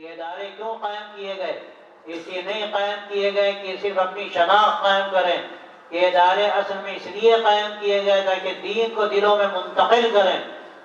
یہ ادارے کیوں قائم کیے گئے؟ اس لیے نہیں قائم کیے گئے کہ صرف اپنی شناخت قائم کریں. یہ ادارے اصل میں اس لیے قائم کیے گئے تاکہ دین کو دلوں میں منتقل کریں،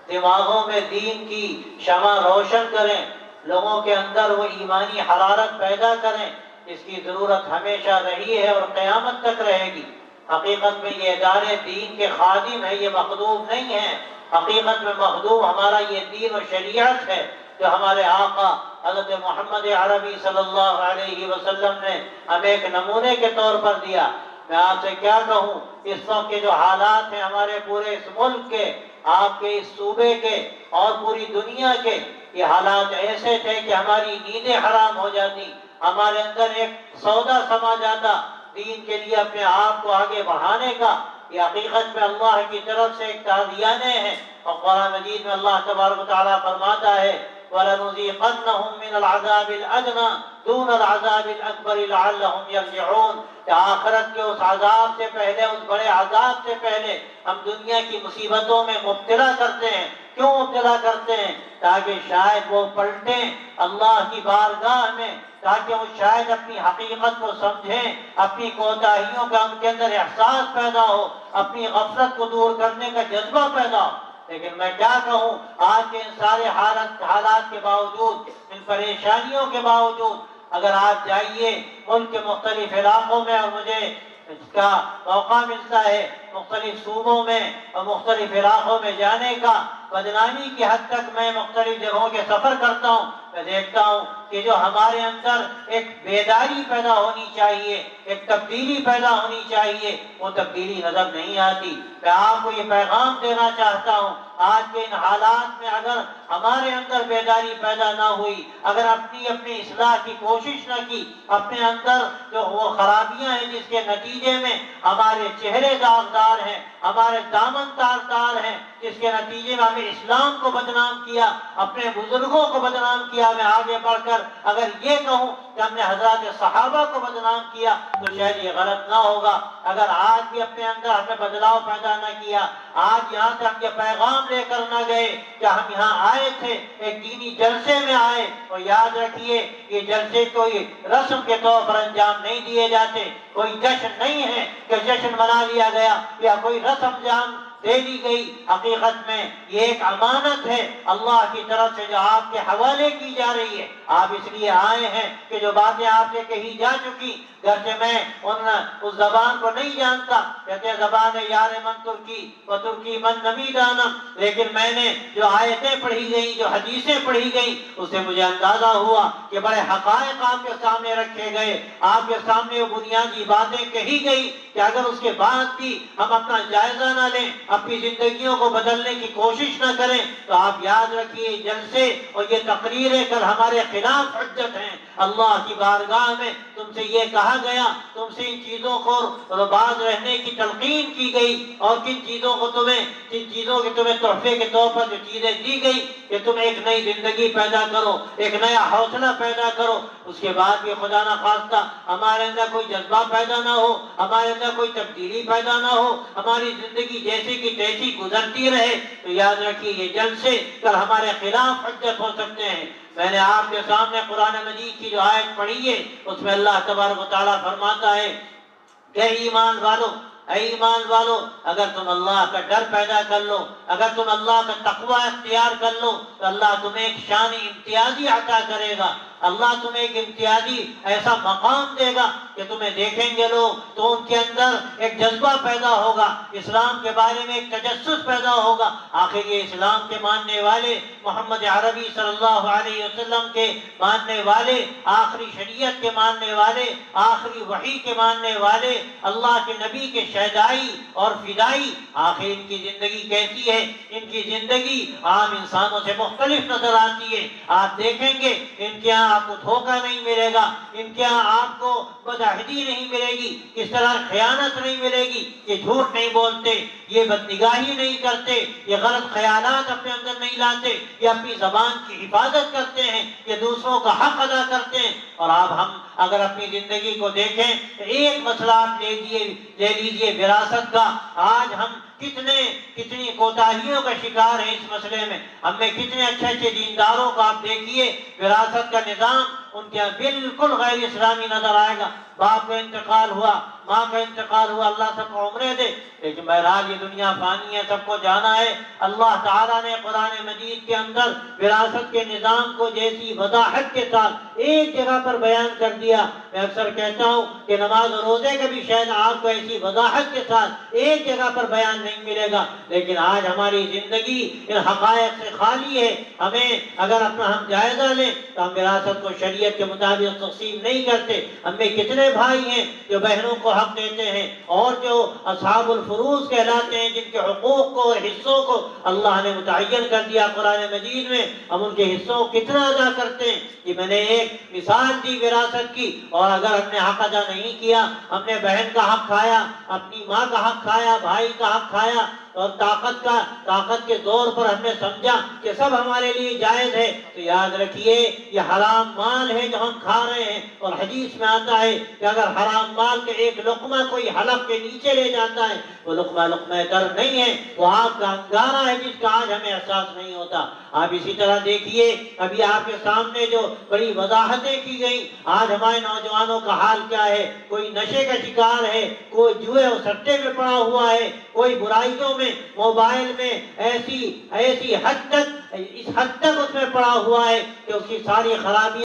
دماغوں میں دین کی شمع روشن کریں، لوگوں کے اندر وہ ایمانی حرارت پیدا کریں. اس کی ضرورت ہمیشہ رہی ہے اور قیامت تک رہے گی. حقیقت میں یہ ادارے دین کے خادم ہیں، یہ مخدوم نہیں ہیں. حقیقت میں مخدوم ہمارا یہ دین و شریعت ہے جو ہمارے آقا حضرت محمد عربی صلی اللہ علیہ وسلم نے ہمیں ایک نمونے کے طور پر دیا. میں آپ سے کیا کہوں، اس وقت کے جو حالات ہیں ہمارے پورے اس ملک کے، آپ کے اس صوبے کے اور پوری دنیا کے، یہ حالات ایسے تھے کہ ہماری نیندیں حرام ہو جاتی، ہمارے اندر ایک سودا سما جاتا دین کے لیے اپنے آپ کو آگے بڑھانے کا. یہ حقیقت میں اللہ کی طرف سے ایک تعزیانے ہیں. اور قرآن مجید میں اللہ تبارک و تعالیٰ فرماتا ہے وَلَنُذِيقَنَّهُم مِّنَ الْعَذَابِ الْأَدْنَىٰ دُونَ الْعَذَابِ الْأَكْبَرِ لَعَلَّهُمْ يَرْجِعُونَ. کہ آخرت کے اس عذاب سے پہلے، اس بڑے عذاب سے پہلے ہم دنیا کی مصیبتوں میں مبتلا کرتے ہیں. کیوں مبتلا کرتے ہیں؟ تاکہ شاید وہ پلٹیں اللہ کی بارگاہ میں، تاکہ وہ شاید اپنی حقیقت کو سمجھیں، اپنی کوتاہیوں کا ان کے اندر احساس پیدا ہو، اپنی غفلت کو دور کرنے کا جذبہ پیدا ہو. لیکن میں کیا کہوں، آج کے ان سارے حالات کے باوجود، ان پریشانیوں کے باوجود، اگر آپ جائیے ملک کے مختلف علاقوں میں، اور مجھے اس کا موقع ملتا ہے مختلف صوبوں میں اور مختلف علاقوں میں جانے کا، بدنامی کی حد تک میں مختلف جگہوں کے سفر کرتا ہوں، میں دیکھتا ہوں کہ جو ہمارے اندر ایک بیداری پیدا ہونی چاہیے، ایک تبدیلی پیدا ہونی چاہیے، وہ تبدیلی نظر نہیں آتی. میں آپ کو یہ پیغام دینا چاہتا ہوں، آج کے ان حالات میں اگر ہمارے اندر بیداری پیدا نہ ہوئی، اگر اپنی اصلاح کی کوشش نہ کی، اپنے اندر جو وہ خرابیاں ہیں جس کے نتیجے میں ہمارے چہرے داغدار ہیں، ہمارے دامن تار ہیں، جس کے نتیجے میں ہمیں اسلام کو بدنام کیا، اپنے بزرگوں کو بدنام کیا. میں آگے بڑھ کر اگر یہ کہوں کہ ہم نے حضرات صحابہ کو بدنام کیا تو شاید یہ غلط نہ ہوگا. اگر آج بھی اپنے اندر ہم نے بدلاؤ پیدا نہ کیا، آج یہاں سے ہم یہ پیغام لے کر نہ گئے کہ ہم یہاں آئے تھے ایک دینی جلسے میں آئے، اور یاد رکھیے یہ جلسے کوئی رسم کے طور پر انجام نہیں دیے جاتے، کوئی جشن نہیں ہے کہ جشن منا لیا گیا یا کوئی رسم انجام دے دی گئی. حقیقت میں یہ ایک امانت ہے اللہ کی طرف سے جو آپ کے حوالے کی جا رہی ہے. آپ اس لیے آئے ہیں کہ جو باتیں آپ سے کہی جا چکی، گرچہ میں اس زبان کو نہیں جانتا، کہتے ہیں زبان یار من ترکی و ترکی من نمیدانم، لیکن میں نے جو آیتیں پڑھی گئی، جو حدیثیں پڑھی گئی، اس سے مجھے اندازہ ہوا کہ بڑے حقائق آپ کے سامنے رکھے گئے، آپ کے سامنے وہ بنیادی باتیں کہی گئی کہ اگر اس کے بعد بھی ہم اپنا جائزہ نہ لیں، اپنی زندگیوں کو بدلنے کی کوشش نہ کریں، تو آپ یاد رکھیے جلسے اور یہ تقریریں کل ہمارے خلاف حجت ہیں. اللہ کی بارگاہ میں تم سے یہ کہا گیا، تم سے ان چیزوں کو باز رہنے کی تلقین کی گئی، اور کن چیزوں کو جن چیزوں کے تمہیں تحفے کے طور پر جو چیزیں دی گئی کہ تم ایک نئی زندگی پیدا کرو، ایک نیا حوصلہ پیدا کرو. اس کے بعد بھی خدا نہ خواستہ ہمارے اندر کوئی جذبہ پیدا نہ ہو، ہمارے اندر کوئی تبدیلی پیدا نہ ہو، ہماری زندگی جیسی کی تیسی گزرتی رہے، تو یاد رکھیے یہ جلسے کل ہمارے خلاف حجت ہو سکتے ہیں. میں نے آپ کے سامنے قرآن مجید کی جو آیت پڑھی ہے، اس میں اللہ تبارک و تعالیٰ فرماتا ہے کہ اے ایمان والو، اگر تم اللہ کا ڈر پیدا کر لو، اگر تم اللہ کا تقوی اختیار کر لو، تو اللہ تمہیں ایک شان امتیازی عطا کرے گا. اللہ تمہیں ایک امتیازی ایسا مقام دے گا کہ تمہیں دیکھیں گے لوگ تو ان کے اندر ایک جذبہ پیدا ہوگا، اسلام کے بارے میں ایک تجسس پیدا ہوگا. آخر یہ اسلام کے ماننے والے، محمد عربی صلی اللہ علیہ وسلم کے ماننے والے، آخری شریعت کے ماننے والے، آخری وحی کے ماننے والے، اللہ کے نبی کے شہدائی اور فدائی، آخر ان کی زندگی کیسی ہے؟ ان کی زندگی عام انسانوں سے مختلف نظر آتی ہے. آپ دیکھیں گے ان کے یہاں آپ کو دھوکہ نہیں ملے گا، ان کے یہاں آپ کو بدعہدی نہیں ملے گی، اس طرح خیانت نہیں ملے گی، یہ جھوٹ نہیں بولتے، یہ بدنگاہی نہیں کرتے، یہ غلط خیالات اپنے اندر نہیں لاتے، یہ اپنی زبان کی حفاظت کرتے ہیں، یہ دوسروں کا حق ادا کرتے ہیں. اور آپ ہم اگر اپنی زندگی کو دیکھیں تو ایک مسئلہ آپ لے لیجئے وراثت کا، آج ہم کتنی کوتاہیوں کا شکار ہیں اس مسئلے میں۔ ہم میں کتنے اچھے اچھے دینداروں کو آپ دیکھیے، وراثت کا نظام ان کے بالکل غیر اسلامی نظر آئے گا۔ باپ کا انتقال ہوا، ماں کا انتقال ہوا، اللہ سب کو عمریں دے، لیکن بہرحال یہ دنیا فانی ہے، سب کو جانا ہے۔ اللہ تعالیٰ نے قرآن مجید کے اندر وراثت کے نظام کو جیسی وضاحت کے ساتھ ایک جگہ پر بیان کر دیا، میں اکثر کہتا ہوں کہ نماز و روزے کا بھی شاید آپ کو ایسی وضاحت کے ساتھ ایک جگہ پر بیان نہیں ملے گا، لیکن آج ہماری زندگی ان حقائق سے خالی ہے۔ ہمیں اگر اپنا ہم جائزہ لیں تو ہم وراثت کو شریعت کے مطابق تقسیم نہیں کرتے۔ ہم میں کتنے بھائی ہیں جو بہنوں کو حق دیتے ہیں، اور جو اصحاب الفروض کہلاتے ہیں، جن کے حقوق کو اور حصوں کو اللہ نے متعین کر دیا قرآن مجید میں، ہم ان کے حصوں کو کتنا ادا کرتے ہیں۔ کہ میں نے ایک مثال دی وراثت کی، اور اگر ہم نے حق ادا نہیں کیا، ہم نے بہن کا حق کھایا، اپنی ماں کا حق کھایا، بھائی کا حق کھایا، اور طاقت کے دور پر ہم نے سمجھا کہ سب ہمارے لیے جائز ہے، تو یاد رکھیے یہ حرام مال ہے جو ہم کھا رہے ہیں۔ اور حدیث میں آتا ہے کہ اگر حرام مال کے ایک لقمہ کوئی حلق کے نیچے لے جاتا ہے، وہ لقمہ در نہیں ہے، وہ آگ کا انگارہ ہے جس کا آج ہمیں احساس نہیں ہوتا۔ آپ اسی طرح دیکھیے، ابھی آپ کے سامنے جو بڑی وضاحتیں کی گئیں، آج ہمارے نوجوانوں کا حال کیا ہے؟ کوئی نشے کا شکار ہے، کوئی جوئے اور سٹے میں پڑا ہوا ہے، کوئی برائیوں میں، موبائل میں ایسی حد تک اس میں پڑا ہوا ہے کہ اس کی ساری خرابی